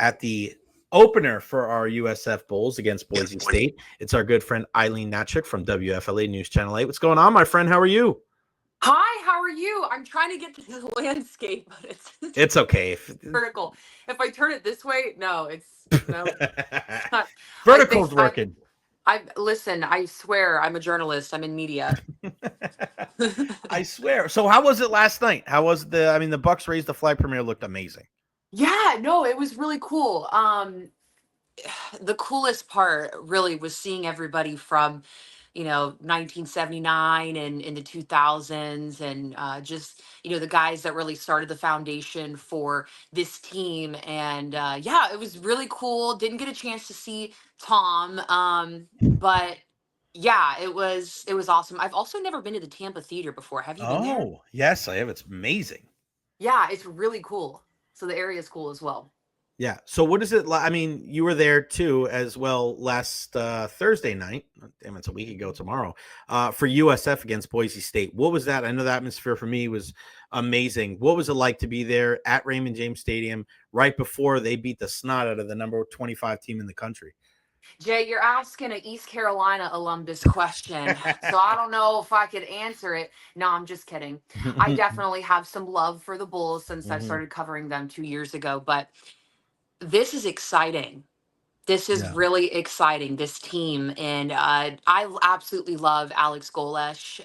at the opener for our USF Bulls against Boise State. It's our good friend Aileen Hnatiuk from WFLA NewsChannel 8. What's going on, my friend? How are you? Hi, how are you? I'm trying to get to the landscape, but it's okay. Vertical. If I turn it this way, no. Vertical's working. Listen, I swear I'm a journalist. I'm in media. I swear. So how was it last night? How was the Bucs raised the flag premiere looked amazing. Yeah, no, it was really cool. The coolest part really was seeing everybody from 1979 and in the 2000s and just the guys that really started the foundation for this team. And yeah, it was really cool. Didn't get a chance to see Tom, but yeah, it was awesome. I've also never been to the Tampa Theater before. Have you been there? Oh yes, I have. It's amazing. Yeah, it's really cool. So the area is cool as well. Yeah. So what is it like? I mean, you were there too as well last Thursday night. Damn, it's a week ago tomorrow. For USF against Boise State. What was that? I know the atmosphere for me was amazing. What was it like to be there at Raymond James Stadium right before they beat the snot out of the number 25 team in the country? Jay, you're asking an East Carolina alum this question, so I don't know if I could answer it. No, I'm just kidding. I definitely have some love for the Bulls since I started covering them 2 years ago, but this is exciting. This is really exciting, this team. And I absolutely love Alex Golesh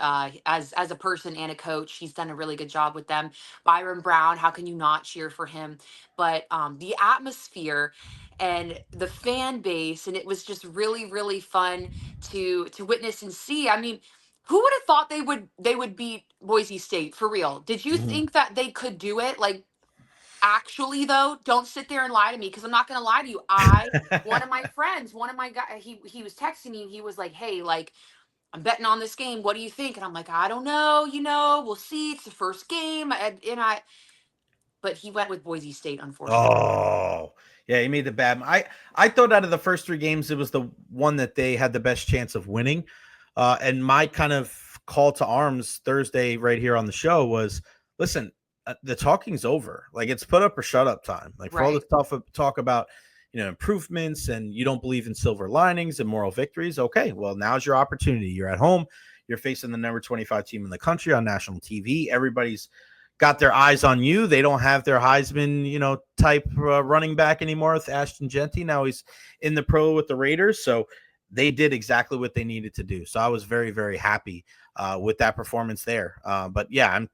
as a person and a coach. He's done a really good job with them. Byron Brown, how can you not cheer for him? But the atmosphere and the fan base, and it was just really, really fun to witness and see. I mean, who would have thought they would beat Boise State for real? Did you think that they could do it? Like, actually, though, don't sit there and lie to me, because I'm not going to lie to you. One of my guys, he was texting me. He was like, hey, like, I'm betting on this game. What do you think? And I'm like, I don't know. We'll see. It's the first game. But he went with Boise State, unfortunately. Oh, yeah, he made the bad. I thought out of the first 3 games, it was the one that they had the best chance of winning. And my kind of call to arms Thursday right here on the show was, listen, the talking's over. Like, it's put up or shut up time. Like, for all this talk about, improvements, and you don't believe in silver linings and moral victories. Okay, well, now's your opportunity. You're at home. You're facing the number 25 team in the country on national TV. Everybody's got their eyes on you. They don't have their Heisman, type running back anymore with Ashton Genty. Now he's in the pro with the Raiders. So they did exactly what they needed to do. So I was very, very happy with that performance there. But yeah,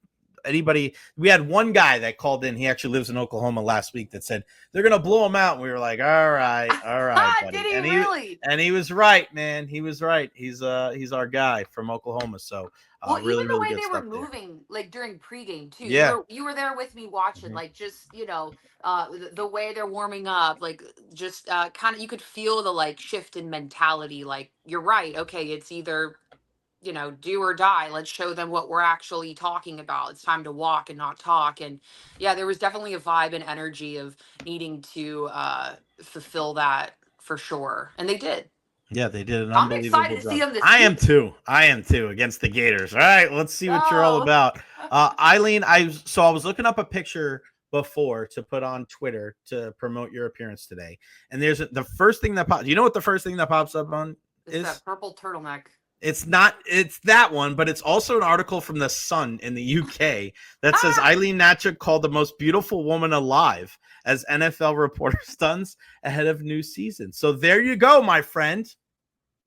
we had one guy that called in. He actually lives in Oklahoma last week that said they're going to blow him out. And we were like, all right, buddy. Did he really? And he was right, man. He was right. He's our guy from Oklahoma. So really, even the really way good they were stuff moving, like during pregame too. Yeah. You were there with me watching, like, just, the way they're warming up, like, just kind of, you could feel the like shift in mentality. Like, you're right. Okay. It's either, do or die. Let's show them what we're actually talking about. It's time to walk and not talk. And yeah, there was definitely a vibe and energy of needing to fulfill that for sure. And they did. Yeah, they did an I'm unbelievable excited to job. see them this I week. am too against the Gators. All right, let's see what you're all about. Aileen, I was looking up a picture before to put on Twitter to promote your appearance today. And there's the first thing that pops. You know what the first thing that pops up on is? That purple turtleneck. It's that one, but it's also an article from The Sun in the UK that says Aileen Hnatiuk called the most beautiful woman alive as NFL reporter stuns ahead of new season. So there you go, my friend.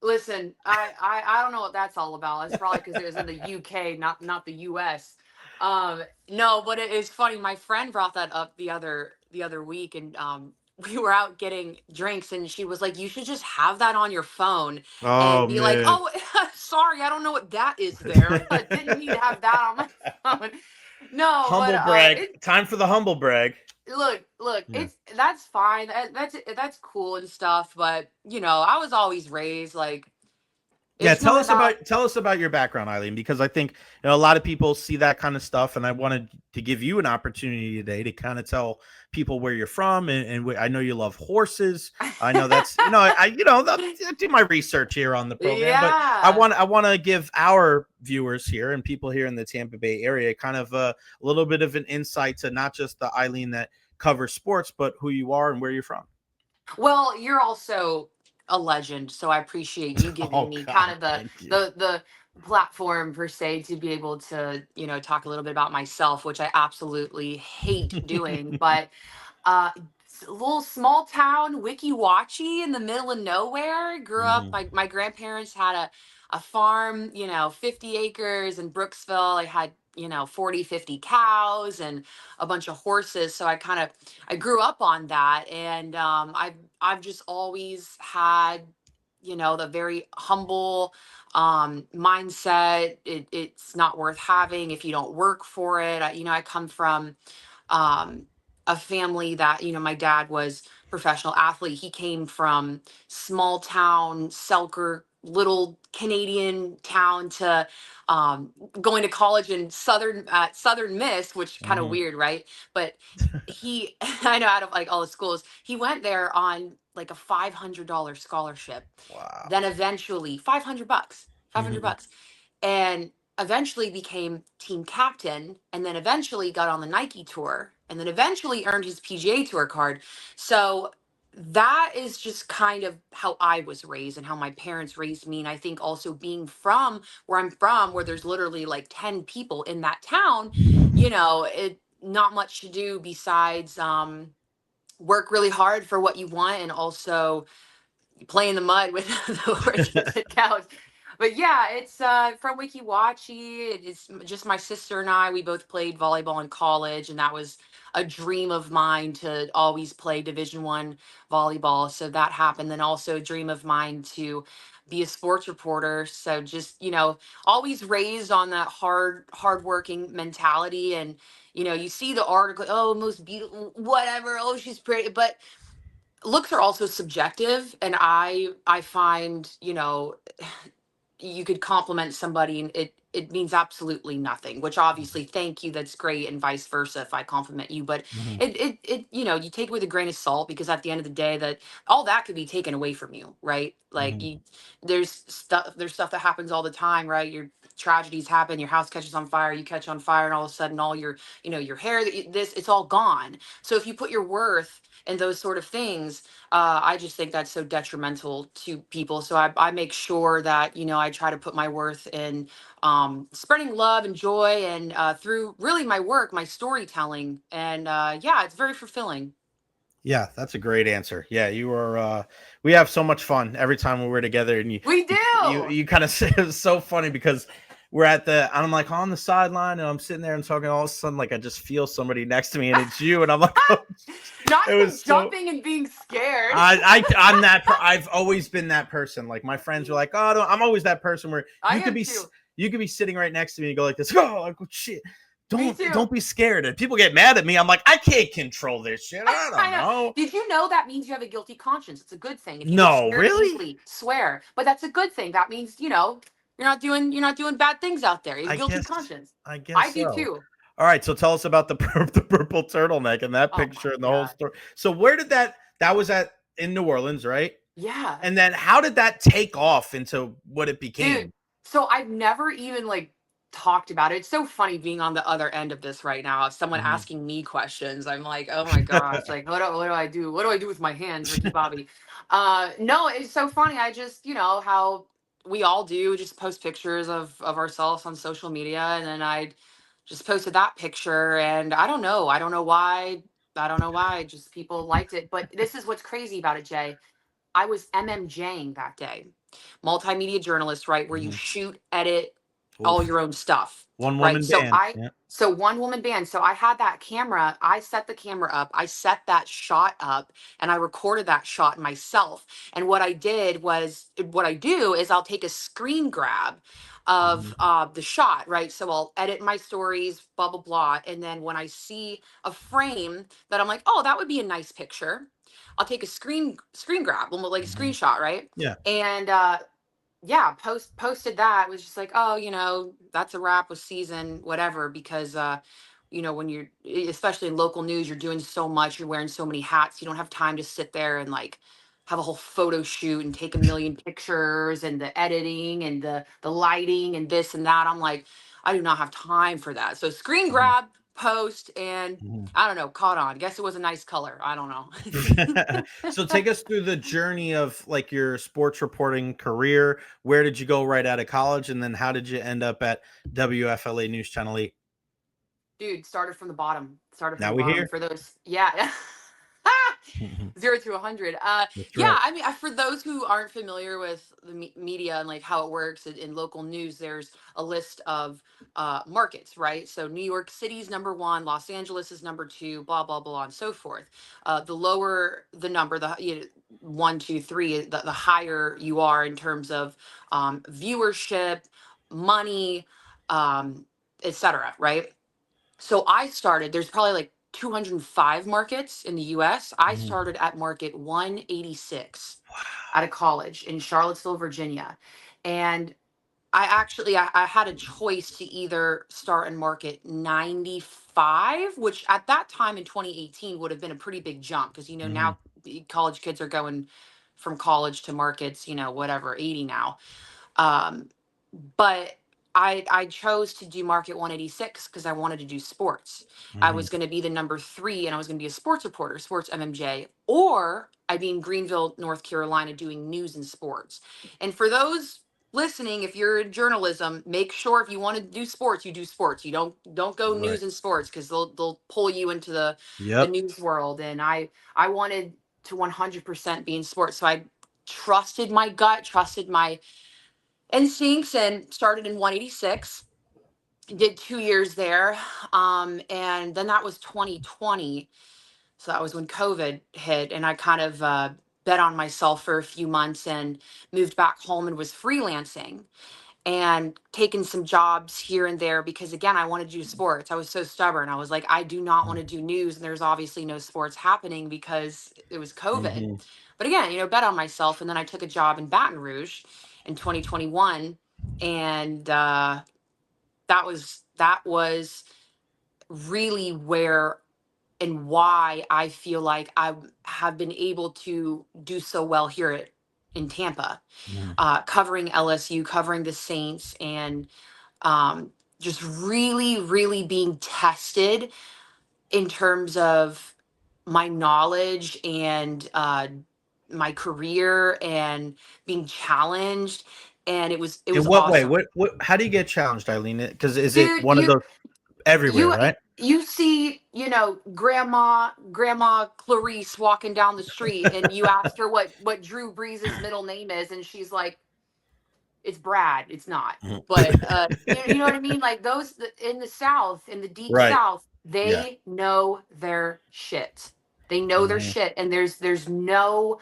Listen, I don't know what that's all about. It's probably because it was in the UK, not the US. No, but it is funny. My friend brought that up the other week, and we were out getting drinks, and she was like, you should just have that on your phone and be like, oh, sorry, I don't know what that is there. I didn't need to have that on my phone. No, humble brag. Time for the humble brag. Look, that's fine. That's cool and stuff. But, I was always raised like, yeah, tell us about your background, Aileen, because I think a lot of people see that kind of stuff, and I wanted to give you an opportunity today to kind of tell people where you're from, and I know you love horses. I know that's I do my research here on the program, but I want to give our viewers here and people here in the Tampa Bay area kind of a little bit of an insight to not just the Aileen that cover sports, but who you are and where you're from. Well, you're also a legend, so I appreciate you giving Oh me kind God, of thank you. the platform per se to be able to, talk a little bit about myself, which I absolutely hate doing. But a little small town Wiki Wachi in the middle of nowhere. Grew up, Mhm. my grandparents had a farm, 50 acres in Brooksville. I had, 40, 50 cows and a bunch of horses. So I grew up on that. And I've just always had, the very humble mindset. It's not worth having if you don't work for it. I come from um, a family that, my dad was professional athlete. He came from small town Selkirk, little Canadian town, to going to college in Southern Miss, which kind of Mhm. weird, right? But he, I know, out of like all the schools, he went there on like a $500 scholarship. Wow. Then eventually, 500 bucks, 500 Mhm. bucks, and eventually became team captain, and then eventually got on the Nike tour, and then eventually earned his PGA tour card. So that is just kind of how I was raised and how my parents raised me. And I think also being from where I'm from, where there's literally like 10 people in that town, it not much to do besides work really hard for what you want, and also play in the mud with the horses and cows. But yeah, it's from Wiki Wachi. It's just my sister and I. We both played volleyball in college, and that was a dream of mine to always play Division 1 volleyball. So that happened. Then also a dream of mine to be a sports reporter. So just, always raised on that hardworking mentality. And you see the article, oh, most beautiful, whatever, oh, she's pretty, but looks are also subjective, and I find, you could compliment somebody and it means absolutely nothing, which obviously thank you, that's great, and vice versa if I compliment you. But Mhm. it you take it with a grain of salt, because at the end of the day, that all that could be taken away from you, right? Like Mhm. there's stuff that happens all the time, right? Your tragedies happen, your house catches on fire, you catch on fire, and all of a sudden all your, your hair, this, it's all gone. So if you put your worth in those sort of things, I just think that's so detrimental to people. So I make sure that, I try to put my worth in spreading love and joy, and through really my work, my storytelling. And yeah, it's very fulfilling. Yeah, that's a great answer. Yeah, you are. We have so much fun every time we're together, and you We you you, do. you kind of say it's so funny because we're at I'm like on the sideline and I'm sitting there and talking. All of a sudden, like I just feel somebody next to me, and it's you, and I'm like, oh, Not it even was so. jumping and being scared. I'm that. I've always been that person. Like my friends are like, oh, no, I'm always that person where I am too. you could be sitting right next to me and go like this. Oh, like, oh shit. Me Don't too. be scared. And people get mad at me. I'm like, I can't control this shit. I don't I know. know. Did you know that means you have a guilty conscience? It's a good thing. If you get No, scared really? easily, swear. But that's a good thing. That means, you're not doing bad things out there. You have a I guilty guess conscience. I guess I do so. too. All right, so tell us about the purple turtleneck and that Oh my picture and the whole God. story. So where did that was at in New Orleans, right? Yeah. And then how did that take off into what it Dude, became? so I've never even like talked about it. It's so funny being on the other end of this right now. If someone Mhm. asking me questions, I'm like, oh my gosh, like what do I do? What do I do with my hands, Ricky Bobby? No, it's so funny. I just, how we all do, just post pictures of ourselves on social media, and then I just posted that picture, and I don't know. I don't know why. I don't know why. Just people liked it. But this is what's crazy about it, Jay. I was MMJing that day. Multimedia journalist, right? Where you Mhm. shoot, edit all Oof. your own stuff, One right? woman So band. I, Yeah. so one woman band. So I had that camera. I set the camera up. I set that shot up, and I recorded that shot myself. And what I do is I'll take a screen grab of Mhm. the shot, right? So I'll edit my stories, blah blah blah, and then when I see a frame that I'm like, oh, that would be a nice picture, I'll take a screen grab, like a Mhm. screenshot, right? Yeah. And yeah, posted that. It was just like, oh, that's a wrap with season, whatever, because when you're especially in local news, you're doing so much, you're wearing so many hats, you don't have time to sit there and like have a whole photo shoot and take a million pictures and the editing and the lighting and this and that. I'm like, I do not have time for that. So screen Mhm. grab, post, and Mhm. I don't know, caught on. Guess it was a nice color. I don't know. So take us through the journey of like your sports reporting career. Where did you go right out of college, and then how did you end up at WFLA News Channel 8? Dude, started from the bottom. Started from Now the we bottom hear. for those. Yeah. 0 to 100. That's Yeah, right. I mean, for those who aren't familiar with the media and like how it works in local news, there's a list of markets, right? So New York City's number 1, Los Angeles is number 2, blah blah blah, and so forth. The lower the number, the 1, 2, 3, the higher you are in terms of viewership, money, etc. Right? So I started, there's probably like 205 markets in the US. I Mhm. started at market 186 out of college in Charlottesville, Virginia. And I had a choice to either start in market 95, which at that time in 2018 would have been a pretty big jump because, Mhm. now the college kids are going from college to markets, whatever, 80 now. Um, but I chose to do market 186 because I wanted to do sports. I Mhm. was going to be the number 3, and I was going to be a sports reporter, sports MMJ, or I'd be in Greenville, North Carolina, doing news and sports. And for those listening, if you're in journalism, make sure if you want to do sports, you do sports. You don't go Right. news and sports because they'll pull you into the Yep. news world. And I wanted to 100% be in sports, so I trusted my gut, trusted my instincts, and started in 186. Did 2 years there. And then that was 2020. So that was when COVID hit. And I kind of bet on myself for a few months and moved back home and was freelancing and taking some jobs here and there because, again, I wanted to do sports. I was so stubborn. I was like, I do not want to do news. And there's obviously no sports happening because it was COVID. Mhm. But again, bet on myself. And then I took a job in Baton Rouge in 2021. And that was really where and why I feel like I have been able to do so well here in Tampa, Mhm. covering LSU, covering the Saints, and just really, really being tested in terms of my knowledge and my career and being challenged. And it In was what way? awesome. What how do you get challenged, Eileen? Because is it Dude, one of those everywhere, you right? you see, grandma Clarice walking down the street, and you ask her what Drew Brees' middle name is, and she's like, it's Brad. It's not. Mhm. But you know what I mean? Like those in the South, in the deep Right. South, Yeah. they know their shit. They know their Mhm. shit, and there's no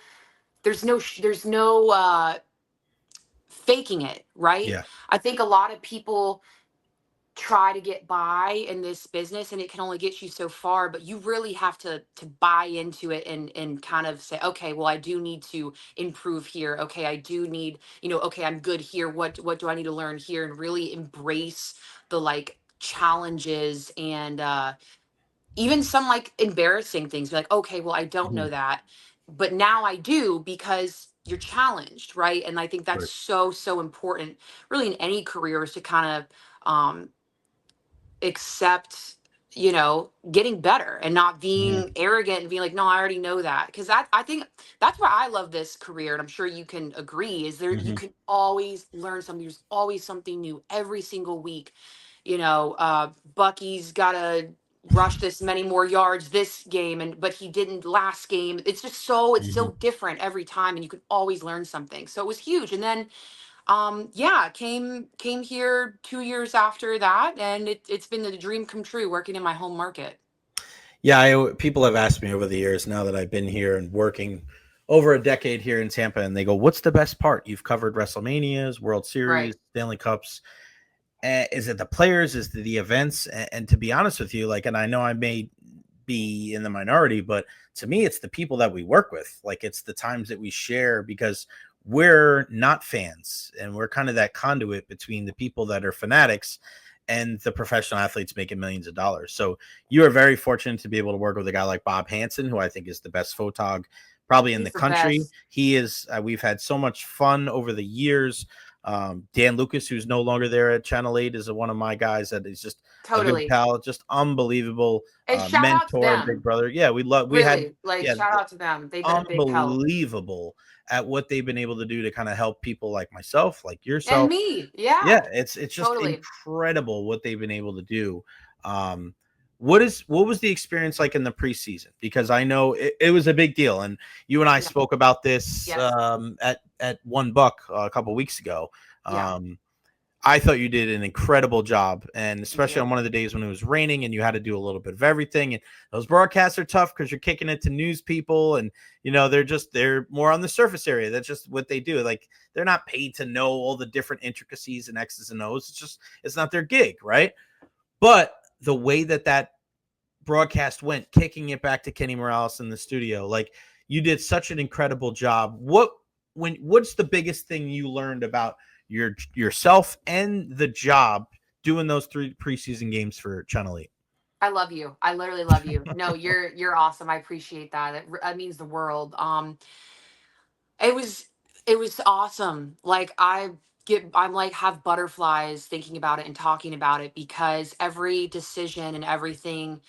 faking it, right? Yeah. I think a lot of people try to get by in this business, and it can only get you so far, but you really have to buy into it and kind of say, okay, well, I do need to improve here. Okay, I do need, okay, I'm good here. What do I need to learn here? And really embrace the like challenges and even some like embarrassing things. Be like, okay, well, I don't know Mhm. that, but now I do because you're challenged, right? And I think that's Right. so important really in any career, is to kind of accept, getting better and not Mhm. being arrogant and being like, no, I already know that. Because I think that's why I love this career, and I'm sure you can agree, is there you Mhm. can always learn something. There's always something new every single week. Bucky's gotta rush this many more yards this game, but he didn't last game. It's so Mhm. different every time, and you can always learn something. So it was huge. And then yeah, came here 2 years after that, and it's been the dream come true working in my home market. Yeah, people have asked me over the years now that I've been here and working over a decade here in Tampa, and they go, "What's the best part? You've covered WrestleManias, World Right. Series, Stanley Cups. Is it the players? Is it the events?" And to be honest with you, like, and I know I may be in the minority, but to me, it's the people that we work with. Like, it's the times that we share because we're not fans, and we're kind of that conduit between the people that are fanatics and the professional athletes making millions of dollars. So you are very fortunate to be able to work with a guy like Bob Hansen, who I think is the best photog probably in the He's the country. best. He is. We've had so much fun over the years. Dan Lucas, who's no longer there at Channel 8, is one of my guys that is just a good Totally. pal, just unbelievable And shout out to mentor, big them. brother. Yeah, we had, Really. Like yeah, shout out to them. They've been a big help. unbelievable at what they've been able to do to kind of help people like myself, like And yourself. me. Yeah. Yeah, it's just Totally. incredible what they've been able to do. Um, what was the experience like in the preseason? Because I know it was a big deal, and you and I Yeah. spoke about this Yes. at One Buck a couple weeks ago. Yeah. I thought you did an incredible job, and Thank especially you. on one of the days when it was raining and you had to do a little bit of everything. And those broadcasts are tough because you're kicking it to news people, and they're more on the surface area. That's just what they do. Like, they're not paid to know all the different intricacies and X's and O's. It's not their gig, right? But the way that broadcast went, kicking it back to Kenny Morales in the studio, like, you did such an incredible job. What's the biggest thing you learned about yourself and the job doing those 3 preseason games for Channel 8? I love you. I literally love you. No, you're awesome. I appreciate that. That means the world. It was it was awesome. Like I'm like have butterflies thinking about it and talking about it because every decision and everything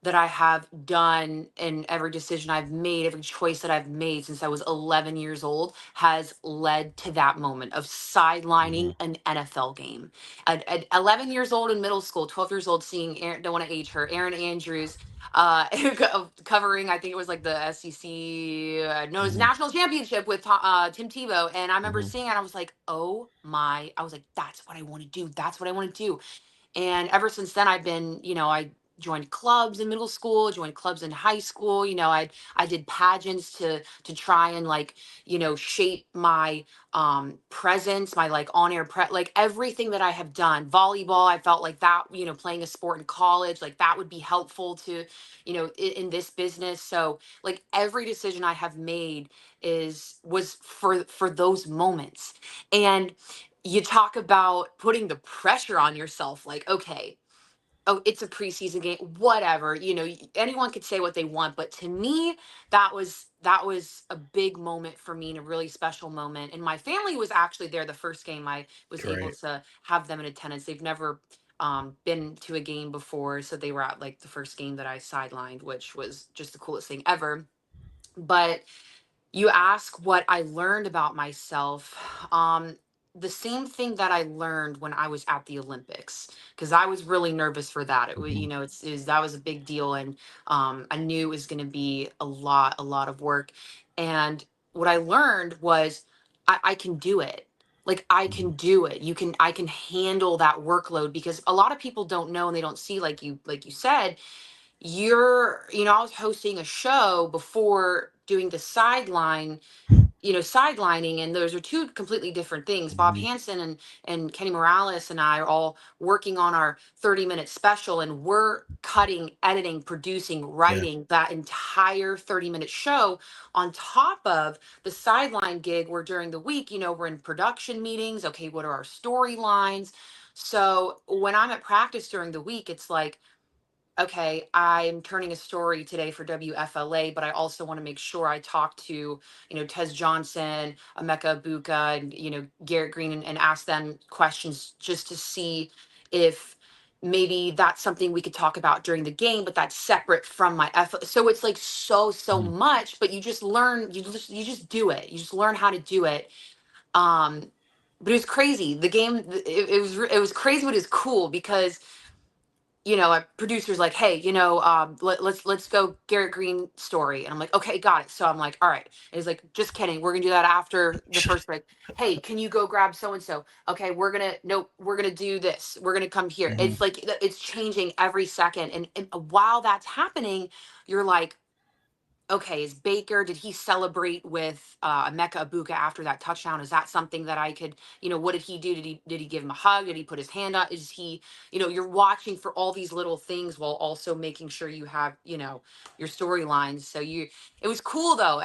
that I have done and every decision I've made, every choice that I've made since I was 11 years old has led to that moment of Mm-hmm. sidelining an NFL game. At 11 years old in middle school, 12 years old, seeing Aaron, don't want to age her, Aaron Andrews, covering, I think it was like the SEC, no, it was Mm-hmm. national championship with Tim Tebow. And I remember Mm-hmm. seeing it, and I was like, oh my, I was like, that's what I want to do. That's what I want to do. And ever since then, I've been, I joined clubs in middle school, joined clubs in high school. I did pageants to try and like, shape my presence, my like on-air like everything that I have done. Volleyball, I felt like that, playing a sport in college, like that would be helpful to, in this business. So like every decision I have made was for those moments. And you talk about putting the pressure on yourself, like, okay, oh, it's a preseason game, whatever, anyone could say what they want, but to me, that was a big moment for me and a really special moment. And my family was actually there the first game. I was able Great. to have them in attendance. They've never been to a game before, so they were at like the first game that I sidelined, which was just the coolest thing ever. But you ask what I learned about myself. The same thing that I learned when I was at the Olympics, because I was really nervous for that. It was, Mm-hmm. that was a big deal, and I knew it was going to be a lot of work. And what I learned was I can do it. Like I Mm-hmm. can do it. I can handle that workload because a lot of people don't know and they don't see, like you said, I was hosting a show before doing the sidelining, and those are two completely different things. Bob Mm-hmm. Hansen and Kenny Morales and I are all working on our 30-minute special, and we're cutting, editing, producing, Yeah. writing that entire 30-minute show on top of the sideline gig where during the week, we're in production meetings. Okay, what are our storylines? So when I'm at practice during the week, it's like, okay, I'm turning a story today for WFLA, but I also want to make sure I talk to, Tez Johnson, Emeka Buka, and, Garrett Green, and ask them questions just to see if maybe that's something we could talk about during the game, but that's separate from my F. So it's like so Mm-hmm. much, but you just learn, you just do it. You just learn how to do it. Um, but it was crazy. The game, it was crazy, but it was cool because a producer's like, hey, let's go Garrett Green story. And I'm like, okay, got it. So I'm like, all right. And he's like, just kidding. We're gonna do that after the first break. Hey, can you go grab so and so? Okay, nope, we're gonna do this. We're gonna come here. Mm-hmm. It's like it's changing every second. And while that's happening, you're like, okay, is Baker, did he celebrate with Emeka Abuka after that touchdown? Is that something that I could, what did he do? Did he give him a hug? Did he put his hand up? Is he, you're watching for all these little things while also making sure you have, your storylines. So it was cool though.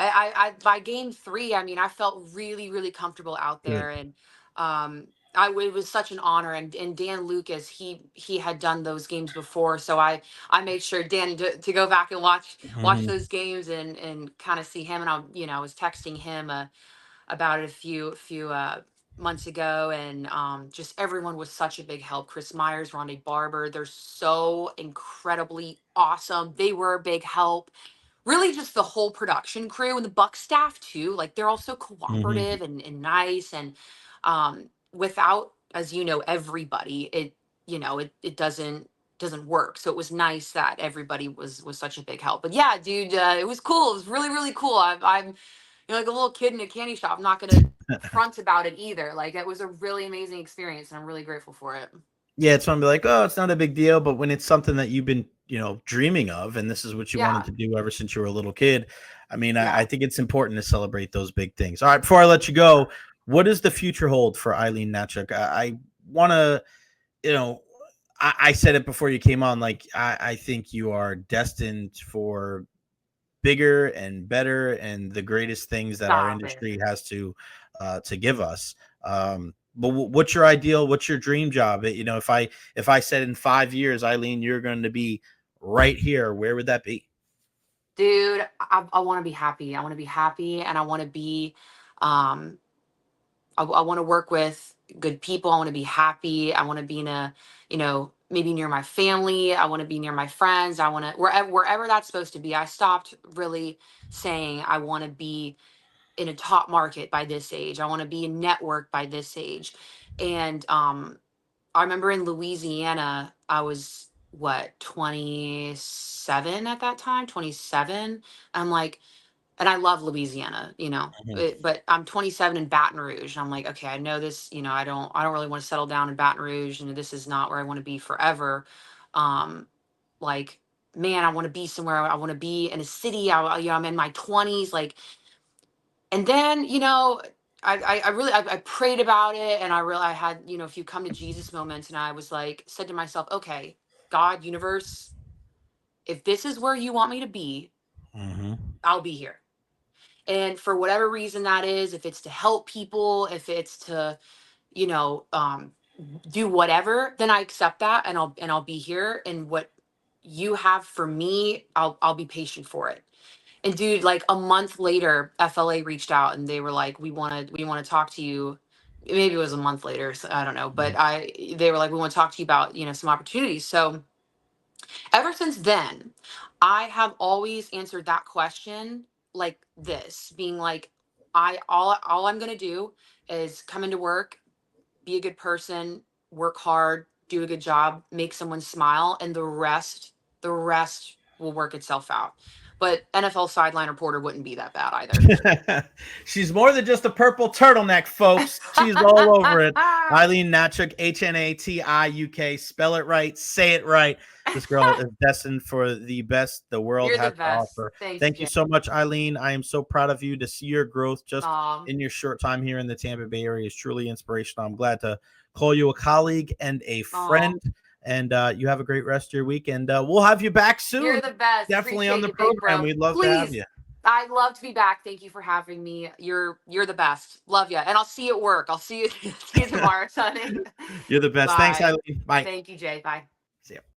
By game 3, I mean, I felt really, really comfortable out Good. there. And it was such an honor. And Dan Lucas, he had done those games before. So I made sure Dan to go back and watch Mm-hmm. those games and kind of see him. And I was texting him about it a few months ago, and just everyone was such a big help. Chris Myers, Rondé Barber, they're so incredibly awesome. They were a big help. Really, just the whole production crew and the Buck staff too. Like they're all so Hmm. cooperative and nice. And without, as you know, everybody, it doesn't work. So it was nice that everybody was such a big help. But yeah, dude, it was cool. It was really really cool. I'm like a little kid in a candy shop. I'm not gonna front about it either. Like it was a really amazing experience, and I'm really grateful for it. Yeah, it's fun to be like, oh, it's not a big deal. But when it's something that you've been, dreaming of, and this is what you wanted Yeah, to do ever since you were a little kid, I mean, I yeah. think it's important to celebrate those big things. All right, before I let you go, what does the future hold for Aileen Hnatiuk? I want to, you know, I said it before you came on. Like, I think you are destined for bigger and better and the greatest things that our Stop it. industry has to give us. But what's your ideal? What's your dream job? If I said in 5 years, Aileen, you're going to be right here, where would that be? Dude, I want to be happy. I want to be happy, and I want to be, um, I want to work with good people. I want to be happy. I want to be in a, maybe near my family. I want to be near my friends. I want to, wherever that's supposed to be. I stopped really saying I want to be in a top market by this age. I want to be in network by this age. And I remember in Louisiana, I was what, 27 at that time, 27. I'm like, and I love Louisiana, Mhm. but I'm 27 in Baton Rouge. And I'm like, okay, I know this, I don't really want to settle down in Baton Rouge, and this is not where I want to be forever. Um, like, man, I want to be somewhere. I want to be in a city. I'm in my 20s, like, and then I really I prayed about it, and I had a few come to Jesus moments, and I was like, said to myself, okay, God, universe, if this is where you want me to be, Mhm. I'll be here. And for whatever reason that is, if it's to help people, if it's to you know um do whatever, then I accept that, and I'll be here, and what you have for me, I'll be patient for it. And dude, like a month later, FLA reached out, and they were like, we want to talk to you. Maybe it was a month later, so I don't know, but Mhm. they were like, we want to talk to you about some opportunities. So ever since then, I have always answered that question like this, being like, all I'm gonna do is come into work, be a good person, work hard, do a good job, make someone smile, and the rest will work itself out. But NFL sideline reporter wouldn't be that bad either. She's more than just a purple turtleneck, folks. She's all over it. Aileen Hnatiuk, Hnatiuk. Spell it right, say it right. This girl is destined for the best the world You're the has to best. offer. Thanks, Thank you Jay. so much, Aileen. I am so proud of you. To see your growth just Um, in your short time here in the Tampa Bay area is truly inspirational. I'm glad to call you a colleague and a friend. um, And you have a great rest of your week. And we'll have you back soon. you're the best. Definitely on Appreciate the you, big program. bro. We'd love to have Please. you. I'd love to be back. Thank you for having me. You're the best. Love you. And I'll see you at work. I'll see you see you tomorrow, Sonny. You're the best. Thanks, Bye. Eileen. Bye. Thank you, Jay. Bye. See ya.